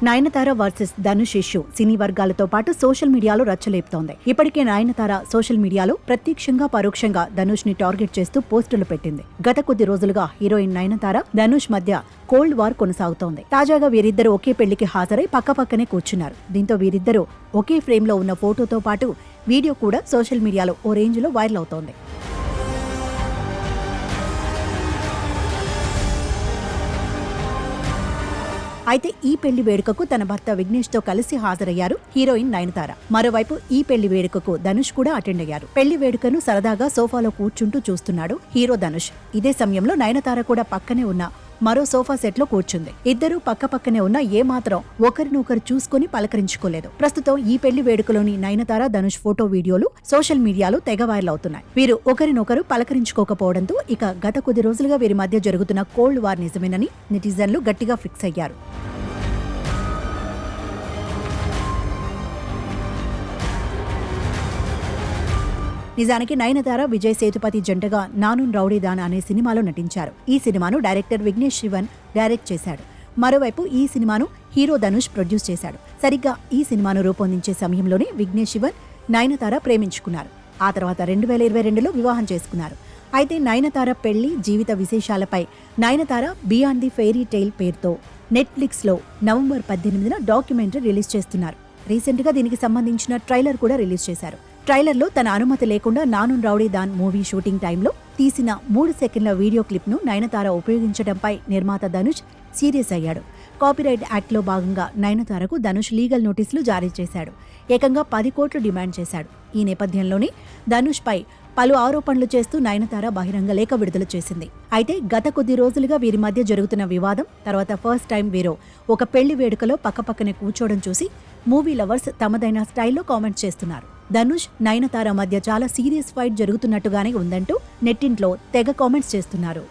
Nayanthara versus Dhanush issue సినీ వర్గాలతో పాటు social మీడియాలో రచ్చలేపుతోంది. ఇప్పటికే నయనతార సోషల్ మీడియాలో ప్రత్యక్షంగా పరోక్షంగా ధనుష్ ని టార్గెట్ చేస్తూ పోస్టులు పెట్టింది. గత కొద్ది రోజులుగా హీరోయిన్ నయనతార ధనుష్ మధ్య కోల్డ్ వార్ కొనసాగుతోంది. తాజాగా వీరిద్దరూ ఒకే పెళ్లికి హాజరై పక్కపక్కనే కూర్చున్నారు. దీంతో వీరిద్దరూ ఒకే ఫ్రేమ్ లో ఉన్న ఫోటోతో పాటు వీడియో కూడా సోషల్ మీడియాలో ఓ రేంజ్ లో వైరల్ అవుతోంది. అయితే ఈ పెళ్లి వేడుకకు తన భర్త విఘ్నేష్ తో కలిసి హాజరయ్యారు హీరోయిన్ నయనతార. మరోవైపు ఈ పెళ్లి వేడుకకు ధనుష్ కూడా అటెండ్ అయ్యారు. పెళ్లి వేడుకను సరదాగా సోఫాలో కూర్చుంటూ చూస్తున్నాడు హీరో ధనుష్. ఇదే సమయంలో నయనతార కూడా పక్కనే ఉన్న మరో సోఫా సెట్ లో కూర్చుంది. ఇద్దరూ పక్కపక్కనే ఉన్న ఏమాత్రం ఒకరినొకరు చూసుకుని పలకరించుకోలేదు. ప్రస్తుతం ఈ పెళ్లి వేడుకలోని నయనతార ధనుష్ ఫోటో వీడియోలు సోషల్ మీడియాలో తెగ వైరల్ అవుతున్నాయి. వీరు ఒకరినొకరు పలకరించుకోకపోవడంతో ఇక గత కొద్ది రోజులుగా వీరి మధ్య జరుగుతున్న కోల్డ్ వార్ నిజమేనని నెటిజన్లు గట్టిగా ఫిక్స్ అయ్యారు. నిజానికి నయనతార విజయ్ సేతుపతి జంటగా నానున్ రౌడీదాన్ అనే సినిమాలో నటించారు. ఈ సినిమాను డైరెక్టర్ విఘ్నేష్ శివన్ డైరెక్ట్ చేశాడు. మరోవైపు ఈ సినిమాను హీరో ధనుష్ ప్రొడ్యూస్ చేశాడు. సరిగ్గా ఈ సినిమాను రూపొందించే సమయంలోనే విఘ్నేష్ శివన్ నయనతార ప్రేమించుకున్నారు. ఆ తర్వాత 2022లో వివాహం చేసుకున్నారు. అయితే నయనతార పెళ్లి జీవిత విశేషాలపై Nayanthara beyond the fairy tale పేరుతో నెట్ఫ్లిక్స్లో నవంబర్ 18న డాక్యుమెంటరీ రిలీజ్ చేస్తున్నారు. రీసెంట్గా దీనికి సంబంధించిన ట్రైలర్ కూడా రిలీజ్ చేశారు. ట్రైలర్లో తన అనుమతి లేకుండా నానున్ రౌడీదాన్ మూవీ షూటింగ్ టైంలో తీసిన 3 సెకండ్ల వీడియో క్లిప్ను నయనతార ఉపయోగించడంపై నిర్మాత ధనుష్ సీరియస్ అయ్యాడు. కాపీరైట్ యాక్ట్లో భాగంగా నయనతారకు ధనుష్ లీగల్ నోటీసులు జారీ చేశాడు. ఏకంగా 10 కోట్లు డిమాండ్ చేశాడు. ఈ నేపథ్యంలోనే ధనుష్ పై పలు ఆరోపణలు చేస్తూ నయనతార బహిరంగ లేఖ విడుదల చేసింది. అయితే గత కొద్ది రోజులుగా వీరి మధ్య జరుగుతున్న వివాదం తర్వాత ఫస్ట్ టైం వీరు ఒక పెళ్లి వేడుకలో పక్కపక్కనే కూర్చోవడం చూసి మూవీ లవర్స్ తమదైన స్టైల్లో కామెంట్ చేస్తున్నారు. ధనుష్ నయనతార మధ్య చాలా సీరియస్ ఫైట్ జరుగుతున్నట్టుగానే ఉందంటూ నెట్టింట్లో తెగ కామెంట్స్ చేస్తున్నారు.